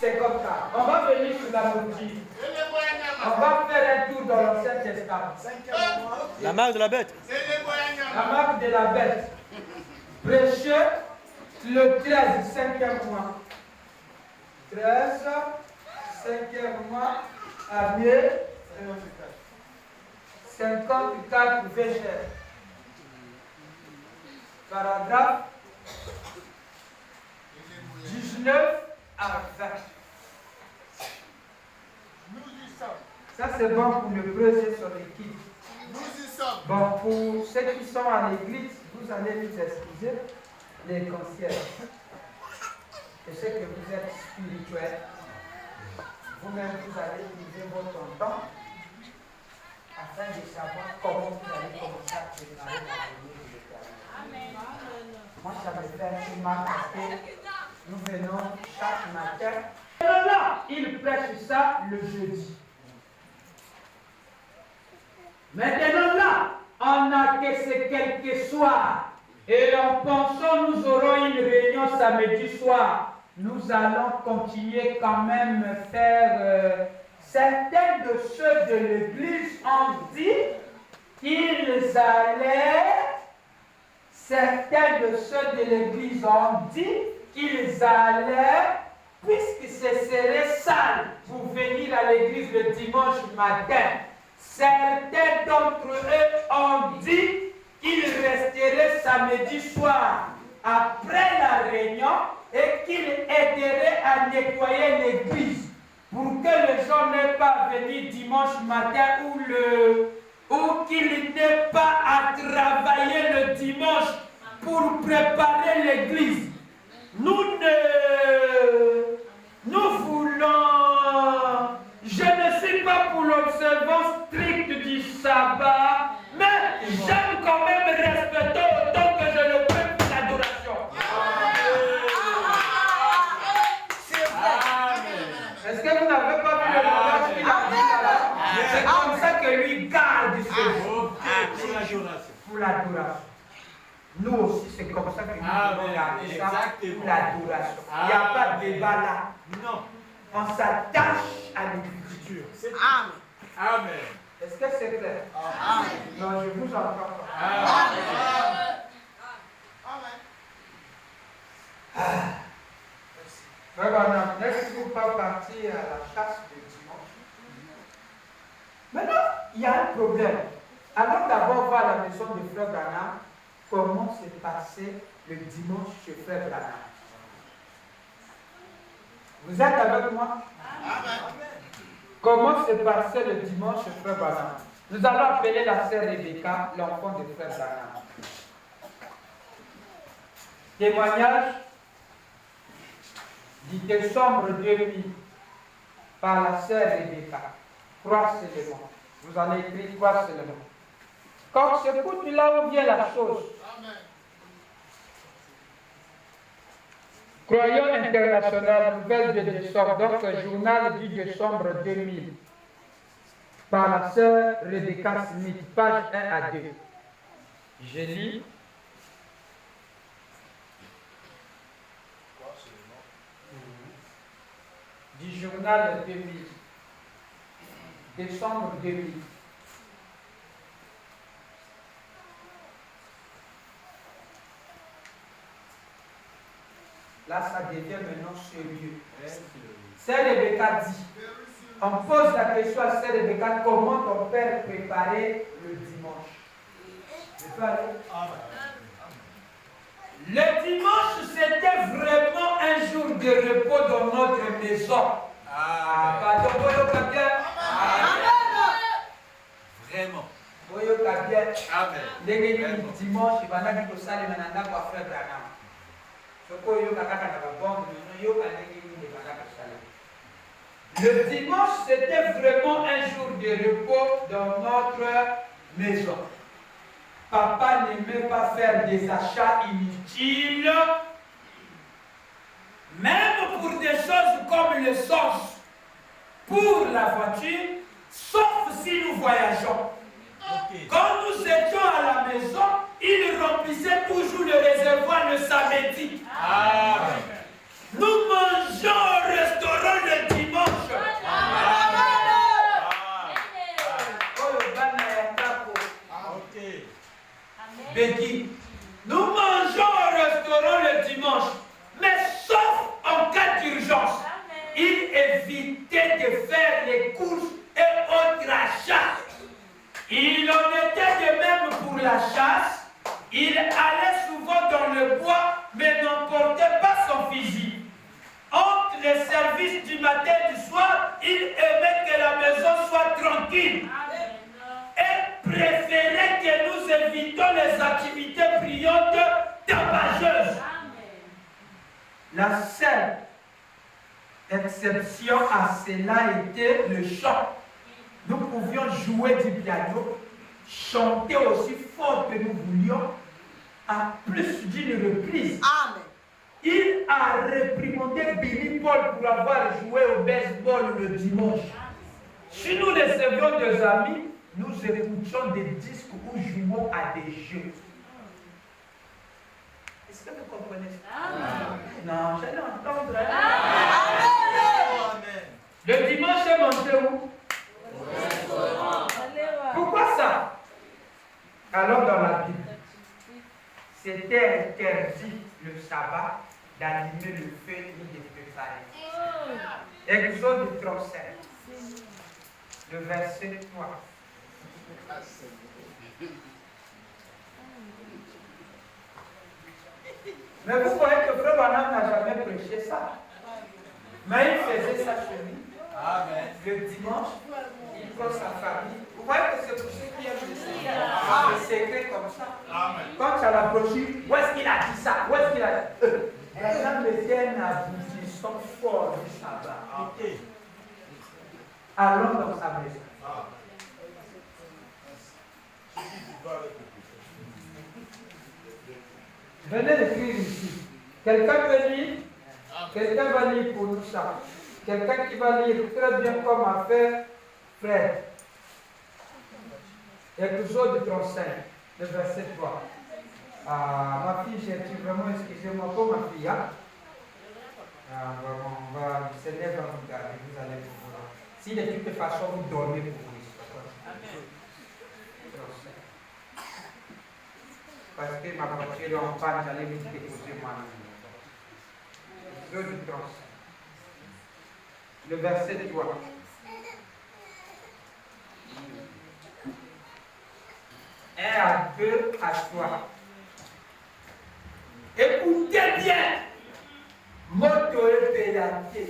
c'est comme ça. On va venir sur la boutique. On va faire un tour dans l'Ancien Testament. La marque de la bête. La marque de la bête. Prêcher le 13, 5e mois. 13, 5e mois, habillé 54 versets. Paragraphe 19 à 20. Ça c'est bon pour le breuser sur l'équipe. Bon, pour ceux qui sont à l'église, vous allez nous excuser les concierges. Je sais que vous êtes spirituels. Vous-même, vous allez utiliser votre temps afin de savoir comment vous allez commencer à préparer la venue de l'Éternel. Moi, ça me fait un peu mal parce que nous venons chaque matin. Là, il prêche ça le jeudi. Maintenant là, on a que c'est quelques soirs. Et en pensant nous aurons une réunion samedi soir. Nous allons continuer quand même faire certains de ceux de l'église ont dit qu'ils allaient, certains de ceux de l'église ont dit qu'ils allaient, puisque ce serait sale pour venir à l'église le dimanche matin. Certains d'entre eux ont dit qu'ils resteraient samedi soir après la réunion et qu'ils aideraient à nettoyer l'église pour que les gens n'aient pas à venir dimanche matin ou qu'ils n'aient pas à travailler le dimanche pour préparer l'église. Nous voulons, je ne suis pas pour l'observance stricte du sabbat, mais j'aime quand même respecter autant que je le peux pour l'adoration. C'est vrai. Est-ce que vous n'avez pas vu le langage qu'il a dit là? C'est comme ça que lui garde ses jours. Pour l'adoration. Nous aussi, c'est comme ça que nous devons garder ça pour l'adoration. Il n'y a pas de débat là. Non. On s'attache à l'écriture. Amen. Est-ce que c'est clair? Amen. Non, je vous entends pas. Amen. Frère Branham, n'êtes-vous pas parti à la chasse de dimanche? Maintenant, il y a un problème. Allons d'abord voir la maison de Frère Branham. Comment s'est passé le dimanche chez Frère Branham? Vous êtes avec moi? Amen. Comment s'est passé le dimanche chez Frère Branham? Nous allons appeler la sœur Rebecca, l'enfant de Frère Branham. Témoignage du décembre 2000 par la sœur Rebecca. 3 éléments. Vous en avez écrit 3 éléments. Quand c'est pour là où vient la chose. Croyant international, nouvelle de décembre, donc journal du décembre 2000, par la sœur Rebecca Smith, page 1 à 2. Je lis. Du journal 2000, décembre 2000. Là, ça devient maintenant sérieux. Sœur Rebecca dit, on pose la question à Sœur Rebecca, comment ton père préparait le dimanche? Je peux aller? Le dimanche, c'était vraiment un jour de repos dans notre maison. Pardon, vraiment. Amen. Dimanche, il va y avoir Frère Branham. Le dimanche, c'était vraiment un jour de repos dans notre maison. Papa n'aimait pas faire des achats inutiles, même pour des choses comme l'essence pour la voiture, sauf si nous voyageons. Quand nous étions à la maison, il remplissait toujours le réservoir le samedi. Nous mangeons au restaurant Il en était de même pour la chasse. Il allait souvent dans le bois, mais n'emportait pas son fusil. Entre les services du matin et du soir, il aimait que la maison soit tranquille. Et préférait que nous évitions les activités bruyantes tabageuses. La seule exception à cela était le chant. Nous pouvions jouer du piano, chanter aussi fort que nous voulions, à plus d'une reprise. Amen. Il a réprimandé Billy Paul pour avoir joué au baseball le dimanche. Si nous recevions des amis, nous écoutions des disques ou jouons à des jeux. Est-ce que vous comprenez ça? Non, j'allais entendre. Le dimanche est monté où? Pourquoi ça? Alors dans la Bible, c'était interdit le sabbat d'allumer le feu ni de préparer. Exode 37, le verset 3. Mais vous voyez que Frère Branham n'a jamais prêché ça. Mais il faisait ça chez lui. Amen. Le dimanche, il prend sa famille. Vous voyez que c'est pour ceux qui aiment le Seigneur. Le secret comme ça. Amen. Quand tu as l'approché, où est-ce qu'il a dit ça? Où est-ce qu'il a dit? Branham était un aboutissant fort du sabbat. Allons dans sa maison. Venez l'écrire ici. Quelqu'un veut lire? Quelqu'un va lire pour nous ça. Quelqu'un qui va lire très bien comme a fait Frère. Exode 35, le verset 3. Ma fille, j'ai dit vraiment, excusez-moi pour ma fille. Hein? Le Seigneur va vous garder, vous allez pouvoir. Si de toutes les façons vous dormez pour vous. Parce que ma voiture est en panne, j'allais me déposer moi-même. Exode 35. Le verset 3. Un à deux à trois. Écoutez bien. Moto et pédalité.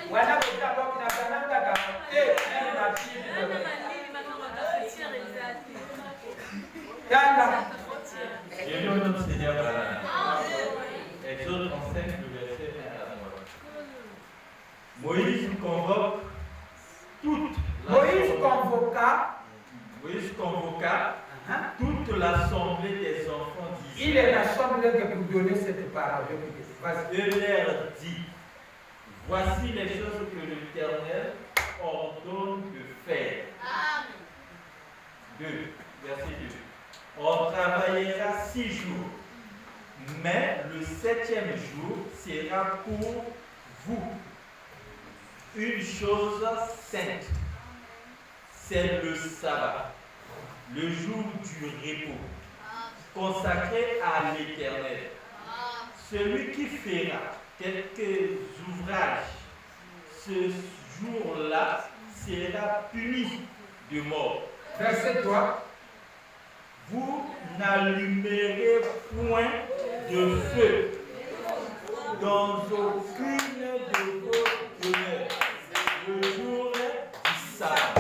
Voilà le d'abord qui n'a pas gagné. Et le nom Seigneur Exode 35, le verset 1 à 3. Moïse convoque toute toute l'assemblée des enfants d'Israël. Il est l'assemblée que vous donnez cette parole. Et leur dit, voici les choses que l'Éternel ordonne de faire. 2, verset 2. On travaillera 6 jours, mais le 7e jour sera pour vous une chose sainte. C'est le sabbat, le jour du repos, consacré à l'Éternel. Celui qui fera quelques ouvrages ce jour-là sera puni de mort. Verset 3. Vous n'allumerez point de feu dans aucune de vos demeures le jour du sabbat.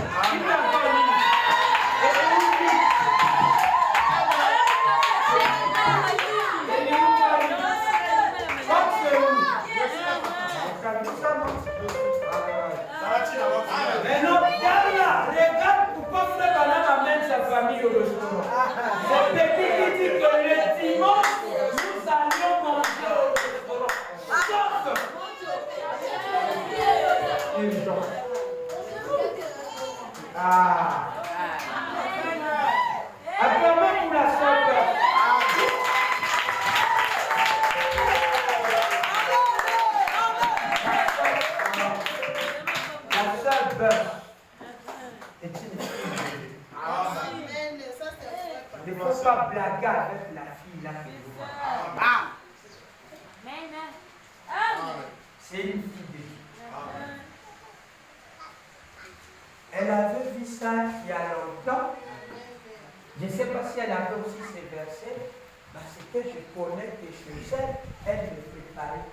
Mais non, regarde pourquoi Frère Branham amène sa famille au restaurant. C'est petit qui dit que le dimanche, nous allions manger au restaurant. Sauf ils ont. Apparemment pour la soeur. Il ne faut pas blaguer avec la fille là. C'est une fille de Dieu. Elle avait vu ça il y a longtemps. Je ne sais pas si elle avait aussi ces versets, parce que je connais que chez elle, elle me préparait